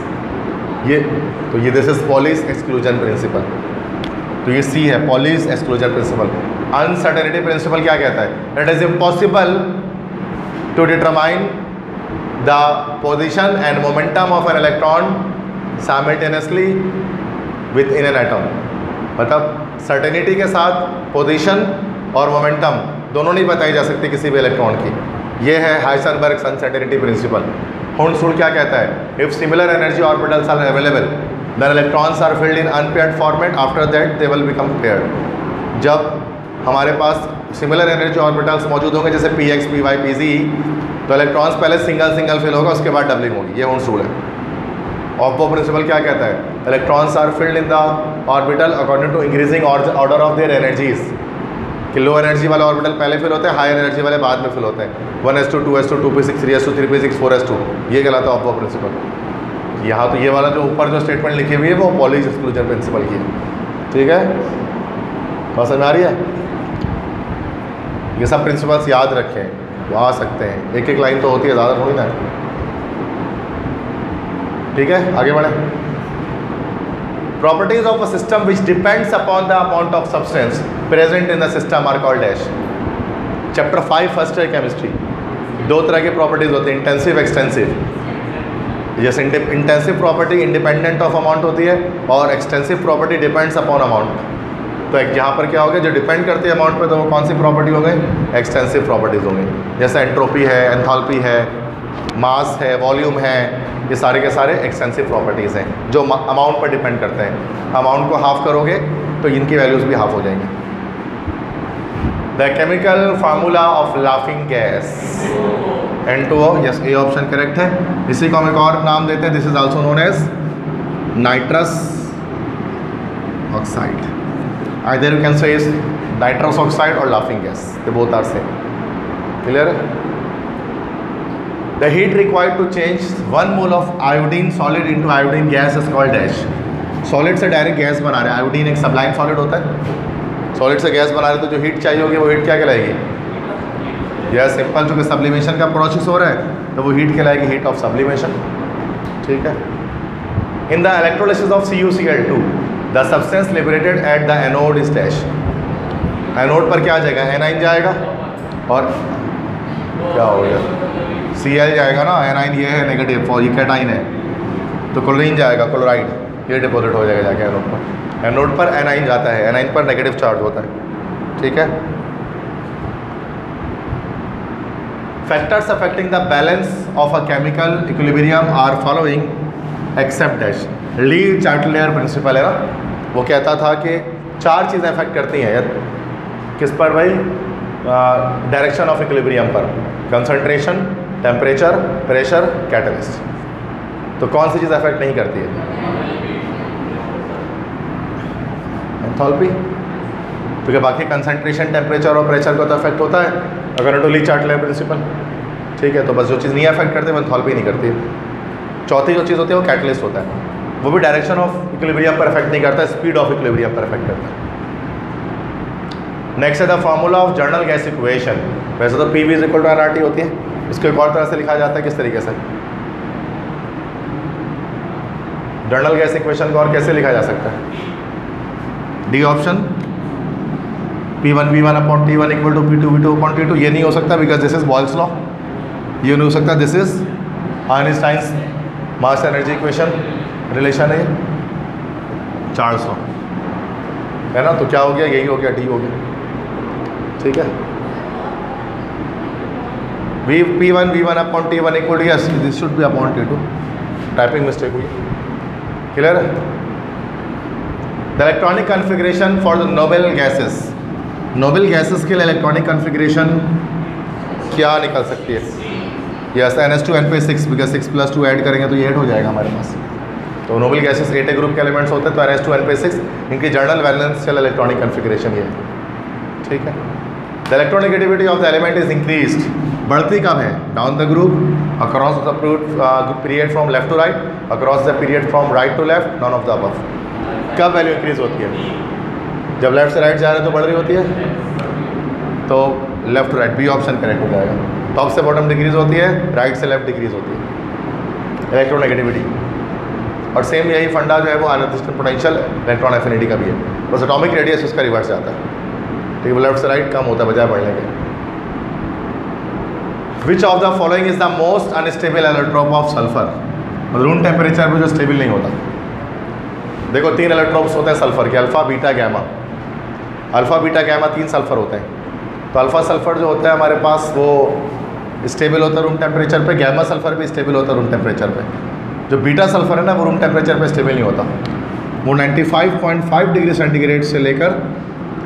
ये this is Pauli's exclusion principle. तो ये सी है, Pauli's exclusion principle. Uncertainty principle क्या कहता है? It is impossible to determine the position and momentum of an electron simultaneously within an atom. मतलब certainty के साथ पोजीशन और मोमेंटम दोनों नहीं बताई जा सकती किसी भी इलेक्ट्रॉन की। ये है हाइसेनबर्ग अनसर्टेनिटी प्रिंसिपल। हॉर्न्स रूल क्या कहता है? If similar energy orbitals are available then electrons are filled in unpaired format, after that they will become paired. जब हमारे पास सिमिलर एनर्जी ऑर्बिटल्स मौजूद होंगे जैसे px, py, pz, तो इलेक्ट्रॉन्स पहले सिंगल सिंगल फिल होगा, उसके बाद डबलिंग होगी। ये हॉर्न्स रूल है। ऑप्पो प्रिंसिपल क्या कहता है? Electrons are filled in the orbital according to increasing order of their energies. कि लो एनर्जी वाले ऑर्बिटल पहले फिल होते हैं, हाई एनर्जी वाले बाद में फिल होते हैं। 1s2, 2s2, 2p6, 3s2, 3p6, 4s2, ये कहलाता है ऑप्पो प्रिंसिपल। यहाँ तो ये वाला जो ऊपर जो स्टेटमेंट लिखी हुई है वो पॉलीज एक्सक्लूजन प्रिंसिपल की है। ठीक है, बात समझ आ रही है? ये सब प्रिंसिपल्स याद रखें, वो आ सकते हैं, एक एक लाइन तो होती है, ज़्यादा थोड़ी ना है। ठीक है, आगे बढ़ें। Properties of a system which depends upon the amount of substance present in the system are called dash. Chapter 5 first है केमिस्ट्री। दो तरह की प्रॉपर्टीज होती हैं, इंटेंसिव, एक्सटेंसिव। जैसे intensive property independent of amount होती है और extensive property depends upon amount. तो यहाँ पर क्या हो गया, जो डिपेंड करती है अमाउंट पे, तो वो कौन सी प्रॉपर्टी हो गई? एक्सटेंसिव प्रॉपर्टीज होंगी। जैसे एंट्रोपी है, एंथैल्पी है, मास है, वॉल्यूम है, ये सारे के सारे एक्सटेंसिव प्रॉपर्टीज़ हैं जो अमाउंट पर डिपेंड करते हैं। अमाउंट को हाफ करोगे तो इनकी वैल्यूज़ भी हाफ हो जाएंगी। The chemical formula of laughing gas N2O, yes, A option correct है। इसी को हम एक और नाम देते हैं, this is also known as nitrous oxide. Either you can say nitrous oxide और laughing gas, they both are same. Clear है? The heat required to change 1 mole of iodine solid into iodine gas is called dash. Solid से direct gas बना रहे हैं, iodine एक सबलाइन solid होता है, solid से गैस बना रहे हैं, तो जो हीट चाहिए होगी वो हीट क्या कहलाएगी? यह सिंपल, चूँकि सब्लिमेशन का प्रोसेस हो रहा है तो वो हीट कहलाएगी, हीट ऑफ सब्लिमेशन। ठीक है। In the electrolysis of CuCl2 the substance liberated at the anode is dash. Anode पर क्या जाएगा? एनाइन जाएगा, और क्या हो गया? Cl जाएगा ना, एनाइन ये है नेगेटिव, और ये कैटाइन है, तो क्लोरीन जाएगा, क्लोराइड, ये डिपॉजिट हो जाएगा जाके एनोड पर। एनोड पर एनाइन जाता है, एनाइन पर नेगेटिव चार्ज होता है। ठीक है। Factors affecting the balance of a chemical equilibrium are following except dash. Le Chatelier principle है ना, वो कहता था कि 4 चीज़ें अफेक्ट करती हैं यार, किस पर भाई? डायरेक्शन ऑफ इक्विलिब्रियम पर, कंसंट्रेशन, टेम्परेचर, प्रेशर, कैटलिस्ट। तो कौन सी चीज़ अफेक्ट नहीं करती है? एंथैल्पी, क्योंकि बाकी कंसंट्रेशन, टेम्परेचर और प्रेशर को तो अफेक्ट होता है अगर टू ली चार्टलियर प्रिंसिपल। ठीक है, तो बस जो चीज़ नहीं अफेक्ट करती वो एंथैल्पी नहीं करती। चौथी जो चीज़ होती है वो कैटलिस्ट होता है, वो भी डायरेक्शन ऑफ इक्विलिब्रियम पर अफेक्ट नहीं करता, स्पीड ऑफ इक्विलिब्रियम पर अफेक्ट करता है। नेक्स्ट है the formula of journal gas equation. वैसे तो PV = nRT होती है, इसको एक और तरह से लिखा जाता है, किस तरीके से? जर्नल गैस इक्वेशन को और कैसे लिखा जा सकता है? D option, P1V1/T1 = P2V2/T2। ये नहीं हो सकता because this is Boyle's law. ये नहीं हो सकता, this is Einstein's mass energy equation, relation है चार्ल्स लॉ, है ना। तो क्या हो गया? यही हो गया, डी हो गया। ठीक है। P1V1/T1 = yes, this should be upon T2, typing mistake हुई। क्लियर है? The electronic configuration for the noble gases. Noble gases के लिए इलेक्ट्रॉनिक कन्फिग्रेशन क्या निकल सकती है? यस, NH2NP6, बिकॉज 6 + 2 ऐड करेंगे तो ये 8 हो जाएगा हमारे पास। तो नोबेल गैसेस 8 ग्रुप के एलिमेंट्स होते हैं, तो NH2NP6 इनकी जर्नल वैलेंशियल इलेक्ट्रॉनिक कन्फिग्रेशन ये है। ठीक है। The electronegativity of the element is increased. बढ़ती कब है? Down the group, across the period from left to right, across the period from right to left, none of the above. कब value increase होती है? जब लेफ्ट से right जा रहे हैं तो बढ़ रही होती है, तो left to right B option correct हो जाएगा। टॉप से बॉटम डिक्रीज होती है, राइट से लेफ्ट डिक्रीज होती है इलेक्ट्रोनेगेटिविटी। और सेम यही फंडा जो है वो अनअसिस्टेड पोटेंशियल इलेक्ट्रॉन एफिनिटी का भी है, बस एटॉमिक रेडियस उसका रिवर्स जाता है, ठीक है, लेफ्ट से राइट कम होता है बजाय बढ़ने के। विच of the following is the most unstable allotrope of sulphur? Room temperature पर जो स्टेबल नहीं होता। देखो 3 एलोट्रोप्स होते हैं सल्फर के, alpha beta gamma. Alpha beta gamma 3 sulphur होते हैं। तो अल्फा सल्फर जो होता है हमारे पास वो स्टेबल होता है रूम टेम्परेचर पे, गैमा सल्फर भी स्टेबल होता है रूम टेम्परेचर पे। जो बीटा सल्फर है ना वो रूम टेम्परेचर पे स्टेबल नहीं होता, वो 95.5 डिग्री सेंटीग्रेड से लेकर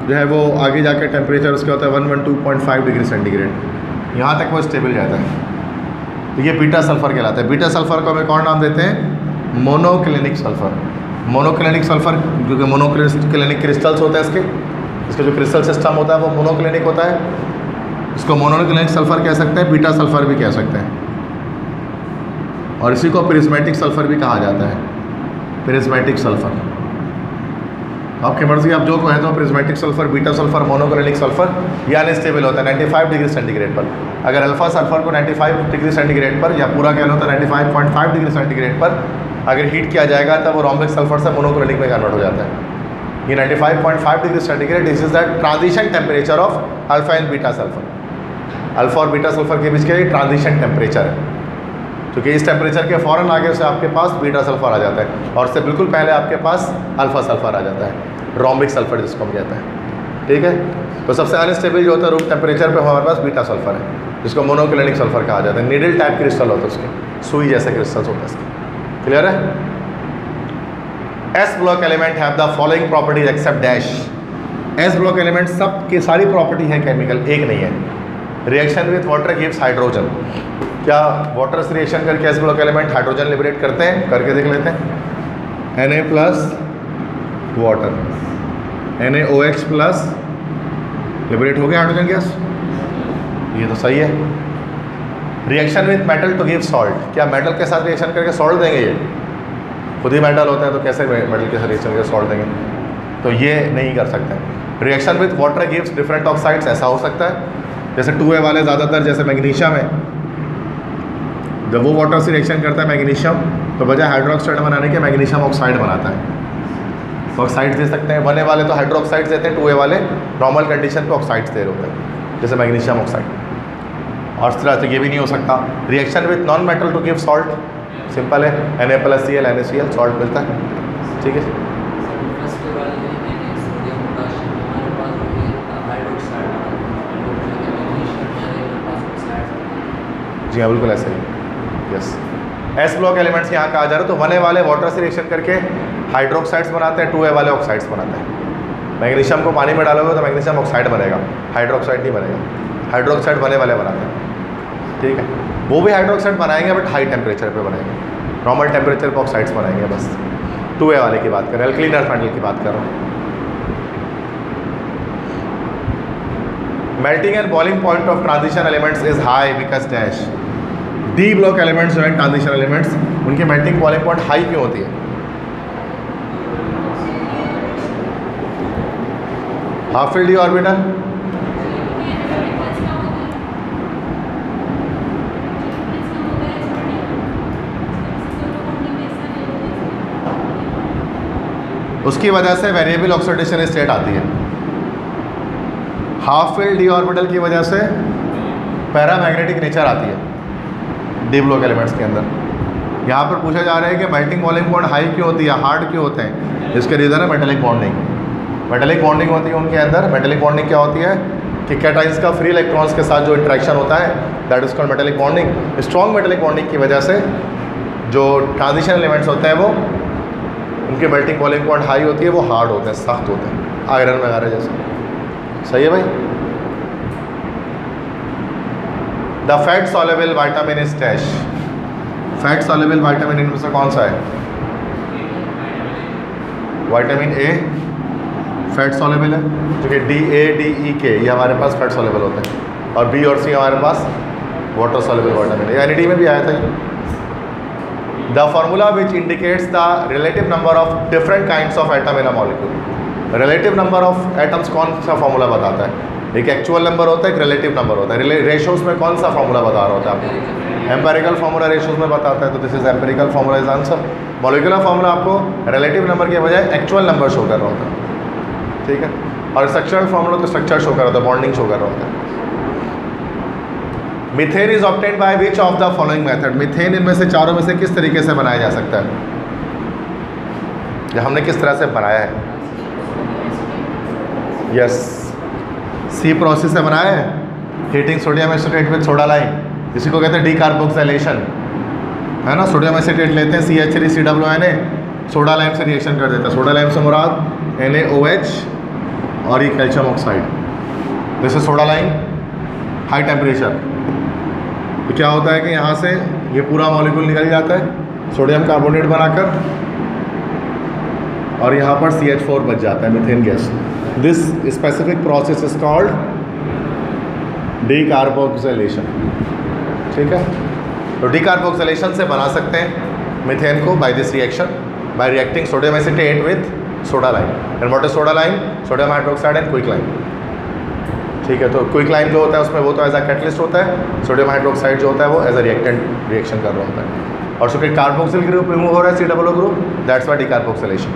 जो है वो आगे जाकर टेम्परेचर उसका होता है 112.5 डिग्री सेंटीग्रेड, यहाँ तक वो स्टेबल रहता है। तो ये बीटा सल्फर कहलाता है। बीटा सल्फर को हम एक और नाम देते हैं मोनोक्लिनिक सल्फर। मोनोक्लिनिक सल्फर क्योंकि मोनोक्लिनिक क्रिस्टल्स होते हैं इसका जो क्रिस्टल सिस्टम होता है वो मोनोक्लिनिक होता है। इसको मोनोक्लिनिक सल्फर कह सकते हैं, बीटा सल्फर भी कह सकते हैं। और इसी को प्रिज्मेटिक सल्फर भी कहा जाता है, प्रिज्मेटिक सल्फर। आपकी मर्जी, आप जो कहें तो prismatic sulphur, beta sulphur, monoclinic sulphur, ये अनस्टेबल होता है 95 डिग्री सेंटीग्रेड पर। अगर अल्फा सल्फर को 95 डिग्री सेंटीग्रेड पर या पूरा कह लो तो 95.5 डिग्री सेंटीग्रेड पर अगर हीट किया जाएगा तब वो रोम्बिक सल्फर से मोनोक्लिनिक में कन्वर्ट हो जाता है। ये 95.5 degree centigrade, this is the transition temperature of alpha and beta sulphur. Alpha और बीटा सल्फर के बीच का ये ट्रांजिशन टेम्परेचर है, क्योंकि इस टेम्परेचर के फ़ौरन आगे से आपके पास बीटा सल्फर आ जाता है और उससे बिल्कुल पहले आपके पास अल्फा सल्फर आ जाता है, रोम्बिक सल्फर जिसको हम कहते हैं। ठीक है, तो सबसे अनस्टेबल जो होता है रूम टेम्परेचर पे हमारे पास बीटा सल्फर है, जिसको मोनोक्लिनिक सल्फर कहा जाता है। नीडल टाइप क्रिस्टल होता है उसके, सुई जैसे क्रिस्टल्स होते हैं इसके। क्लियर है? S block element have the following properties except dash. S block element सब की सारी प्रॉपर्टी है केमिकल, एक नहीं है। Reaction with water gives hydrogen. क्या वाटर से रिएक्शन करके S block element hydrogen liberate करते हैं? करके देख लेते हैं। Na plus water, NaOH plus liberate हो गया हाइड्रोजन गैस, ये तो सही है। Reaction with metal to give salt. क्या मेटल के साथ रिएक्शन करके सॉल्ट देंगे? ये खुद ही मेटल होता है तो कैसे मेटल के साथ रिएक्शन करके सॉल्ट देंगे? तो ये नहीं कर सकते। Reaction with water gives different oxides, ऐसा हो सकता है। जैसे 2A वाले ज़्यादातर, जैसे मैग्नीशियम है, जब वो वाटर से रिएक्शन करता है मैग्नीशियम तो बजाय हाइड्रोक्साइड बनाने के मैग्नीशियम ऑक्साइड बनाता है, तो ऑक्साइड्स दे सकते हैं। 1A वाले तो हाइड्रोक्साइड्स देते हैं, 2A वाले नॉर्मल कंडीशन पे ऑक्साइड्स दे रहे होते हैं, जैसे मैग्नीशियम ऑक्साइड। और इस तरह से ये भी नहीं हो सकता। Reaction with non metal to give salt, simple है, Na+Cl NaCl सॉल्ट मिलता है। ठीक है, जी हाँ बिल्कुल ऐसे ही, यस। एस ब्लॉक एलिमेंट्स यहाँ कहा जा रहा है, तो 1A वाले वाटर से रिएक्शन करके हाइड्रोक्साइड्स बनाते हैं, 2A वाले ऑक्साइड्स बनाते हैं। मैग्नीशियम को पानी में डालोगे तो मैग्नीशियम ऑक्साइड बनेगा, हाइड्रोक्साइड नहीं बनेगा। हाइड्रोक्साइड 1A वाले बनाते हैं। ठीक है, वो भी हाइड्रोक्साइड बनाएंगे बट हाई टेम्परेचर पे बनाएंगे, नॉर्मल टेम्परेचर पे ऑक्साइड्स बनाएंगे बस। 2A वाले की बात कर रहे हैं, अल्कलीन अर्थ मेटल की बात कर रहा हूँ। Melting and boiling point of transition elements is high because dash. D block elements जो है ट्रांजिशन एलिमेंट्स, उनकी मेल्टिंग बॉइलिंग पॉइंट हाई क्यों होती है? हाफ फील्ड डी ऑर्बिटल, उसकी वजह से वेरिएबल ऑक्सीडेशन स्टेट आती है। हाफ फील्ड डी ऑर्बिटल की वजह से पैरामैग्नेटिक नेचर आती है डी ब्लॉक एलिमेंट्स के अंदर। यहाँ पर पूछा जा रहा है कि मेल्टिंग बॉइलिंग पॉइंट हाई क्यों होती है, हार्ड क्यों होते हैं? इसके रीज़न है मेटेलिक बॉन्डिंग। मेटेलिक बॉन्डिंग होती है उनके अंदर। मेटेलिक बॉन्डिंग क्या होती है कि कैटाइंस का फ्री इलेक्ट्रॉन्स के साथ जो इंटरेक्शन होता है, that is called metallic bonding. Strong metallic bonding की वजह से जो ट्रांजिशन एलिमेंट्स होते हैं वो उनकी मेल्टिंग बॉइलिंग पॉइंट हाई होती है, वो हार्ड होते हैं, सख्त होते हैं, आयरन वगैरह जैसे। सही है भाई। The fat soluble vitamin is dash. Fat soluble vitamin इनमें से कौन सा है? विटामिन ए फैट सॉल्युबल है, क्योंकि DA, DE, K ये हमारे पास फैट सॉल्युबल होते हैं, और B और C हमारे पास वाटर सॉल्युबल विटामिन है। NAD में भी आया था ये। The formula which indicates the relative number of different kinds of atom in a molecule. Relative number of atoms कौन सा फॉर्मूला बताता है? एक एक्चुअल नंबर होता है, एक रिलेटिव नंबर होता है। रेशोज में कौन सा फॉर्मूला बता रहा होता है आपको? एम्पेरिकल फार्मूला रेशोज में बताता है, तो this is empirical formula is answer. Molecular formula आपको रिलेटिव नंबर के बजाय एक्चुअल नंबर शो कर रहा होता है, ठीक है। और स्ट्रक्चरल फार्मूला तो स्ट्रक्चर शो कर रहा होता है, बॉन्डिंग शो कर रहा होता है। Methane is obtained by which of the following method? Methane इनमें से चारों में से किस तरीके से बनाया जा सकता है, या हमने किस तरह से बनाया है? यस, सी प्रोसेस से बनाया है, heating sodium acetate with soda lime, इसी को कहते हैं डीकार्बोक्सिलेशन, है ना। सोडियम एसिटेट लेते हैं CH3COONA, सोडा लाइम से रिएक्शन कर देता है। सोडा लाइम से मुराद NaOH और ये कैल्शियम ऑक्साइड, जैसे सोडा लाइम हाई टेम्परेचर, तो क्या होता है कि यहाँ से ये पूरा मॉलिक्यूल निकल जाता है सोडियम कार्बोनेट बनाकर, और यहाँ पर CH4 बच जाता है, methane gas. This specific process is called decarboxylation, ठीक है। तो डीकार्बोक्सिलेशन से बना सकते हैं मीथेन को by this reaction, by reacting sodium acetate with soda lime. And what is soda lime? Sodium hydroxide and quick lime, ठीक है। तो क्विक लाइम जो होता है उसमें वो तो एज अ कैटलिस्ट होता है, सोडियम हाइड्रोक्साइड जो होता है वो एज अ रिएक्टेंट रिएक्शन कर रहा होता है, और चूँकि कार्बोक्सिल ग्रुप रिमूव हो रहा है COO group, that's why decarboxylation,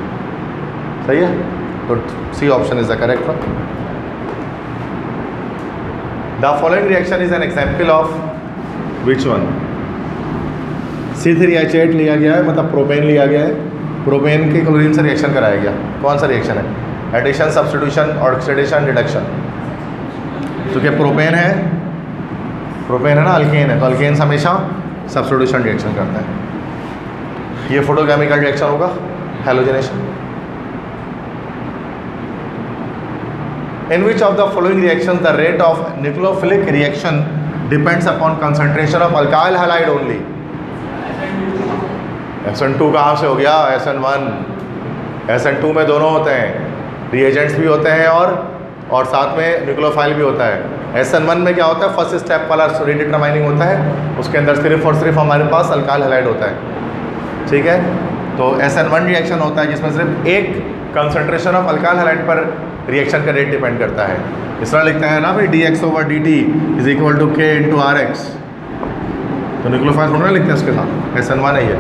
सही है। तो C option is the correct one. The following reaction is an example of which one? C3H8 लिया गया है, मतलब प्रोपेन लिया गया है, प्रोपेन के क्लोरीन से रिएक्शन कराया गया। कौन सा रिएक्शन है? Addition, substitution, oxidation, reduction. क्योंकि प्रोपेन है ना, अल्केन है, तो अल्केन्स हमेशा सब्स्टिट्यूशन रिएक्शन करता है। ये फोटोकेमिकल रिएक्शन होगा, halogenation. In which of the following reactions the rate of nucleophilic reaction depends upon concentration of alkyl halide only? SN2 कहाँ से हो गया? SN1, SN2 में दोनों होते हैं, रिएजेंट्स भी होते हैं और साथ में न्यूक्लियोफाइल भी होता है। SN1 में क्या होता है? फर्स्ट स्टेप वाला रिडिटरमाइनिंग होता है, उसके अंदर सिर्फ और सिर्फ हमारे पास अल्काइल हैलाइड होता है, ठीक है। तो SN1 रिएक्शन होता है जिसमें सिर्फ एक कंसंट्रेशन ऑफ अल्काइल हैलाइड पर रिएक्शन का रेट डिपेंड करता है। इस तरह लिखते हैं ना भाई, dx/dt is equal to k × Rx, तो न्यूक्लियोफाइल थोड़ा लिखते हैं उसके साथ, SN1 है ये।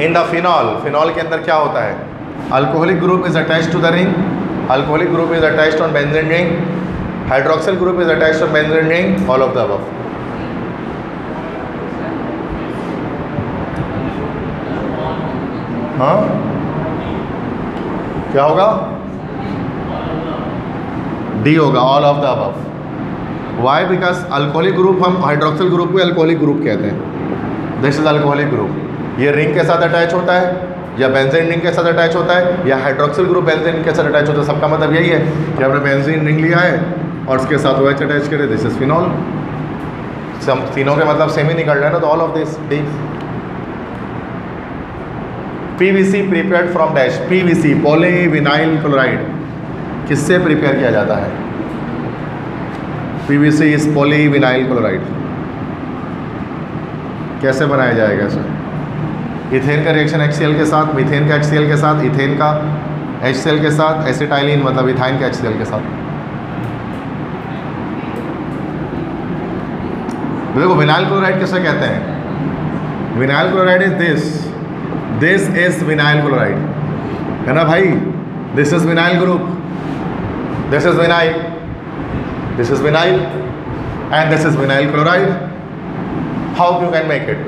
इन द फिनॉल के अंदर क्या होता है? Alcoholic group is attached to the ring, alcoholic group is attached on benzene ring, hydroxyl group is attached on benzene ring, all of the above. हाँ, क्या होगा? डी होगा, all of the above. Why? Because alcoholic group, हम hydroxyl group को alcoholic group कहते हैं, this is alcoholic group. ये ring के साथ अटैच होता है, या बेंजीन रिंग के साथ अटैच होता है, या हाइड्रोक्सिल ग्रुप बेंजीन के साथ अटैच होता है। सबका मतलब यही है कि हमने बेंजीन रिंग लिया है और उसके साथ OH अटैच करे, दिस इज फिनॉल। सब तीनों के मतलब सेम ही निकल रहा है ना, तो all of this D. PVC prepared from dash, PVC polyvinyl chloride किससे प्रिपेयर किया जाता है? PVC is polyvinyl chloride. कैसे बनाया जाएगा इसे? इथेन का रिएक्शन HCl के साथ, मीथेन का HCl के साथ, इथेन का HCl के साथ, एसिटाइलिन मतलब इथाइन का HCl के साथ। देखो विनाइल क्लोराइड किसे कहते हैं? Vinyl chloride is this is vinyl chloride, है ना भाई। This is vinyl group, this is vinyl, this is vinyl and this is vinyl chloride. How you can make it?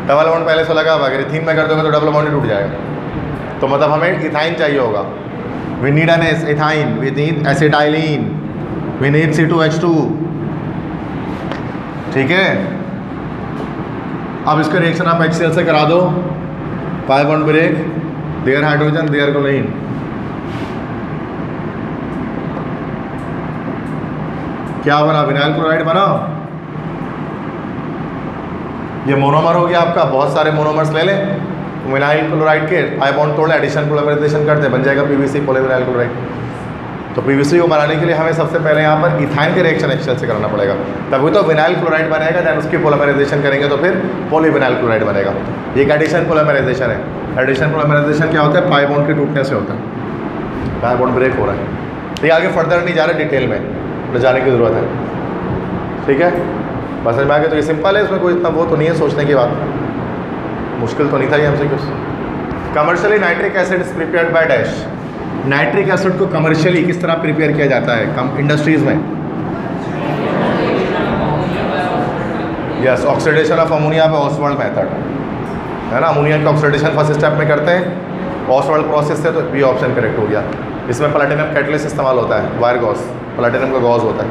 Double bond पहले से लगा हुआ, अगर इथीन में कर दोगे तो डबल बॉन्ड टूट जाएगा, तो मतलब हमें इथाइन चाहिए होगा। We need an ethyne, we need acetylene, we need C2H2, ठीक है। अब इसका रिएक्शन आप HCl से करा दो, pi bond break, there hydrogen, there chlorine, क्या बना? विनाइल क्लोराइड बना। ये मोनोमर हो गया आपका, बहुत सारे मोनोमर्स ले लें, विनाइल क्लोराइड के pi bond तोड़ एडिशन पोलीमराइजेशन करते बन जाएगा PVC पॉलीविनाइल क्लोराइड। तो PVC को बनाने के लिए हमें सबसे पहले यहाँ पर इथाइन के रिएक्शन HCl से कराना पड़ेगा, तभी तो विनाइल क्लोराइड बनेगा। दैन उसकी पोलीमराइजेशन करेंगे तो फिर पॉलीविनाइल क्लोराइड बनेगा। एक एडिशन पोलीमराइजेशन है। एडिशन पोलीमराइजेशन क्या होता है? pi bond के टूटने से होता है। कहाँ बॉन्ड ब्रेक हो रहा है। तो ये आगे फर्दर नहीं जा रहा डिटेल में, तो जाने की ज़रूरत है। ठीक है, बस समझ में आ गया। तो ये सिंपल है, इसमें कोई इतना वो तो नहीं है सोचने की बात, मुश्किल तो नहीं था ये हमसे कुछ। Commercially nitric acid is prepared by dash. Nitric acid को कमर्शियली किस तरह प्रिपेयर किया जाता है कम इंडस्ट्रीज़ में? यस, ऑक्सीडेशन ऑफ अमोनिया पे ऑसवाल्ड मेथड है ना। अमोनिया का ऑक्सीडेशन फर्स्ट स्टेप में करते हैं, ऑसवाल्ड प्रोसेस से, तो बी ऑप्शन करेक्ट हो गया। इसमें प्लैटिनम कैटलिस्ट इस्तेमाल होता है, वायर गॉस, प्लैटिनम का गॉस होता है।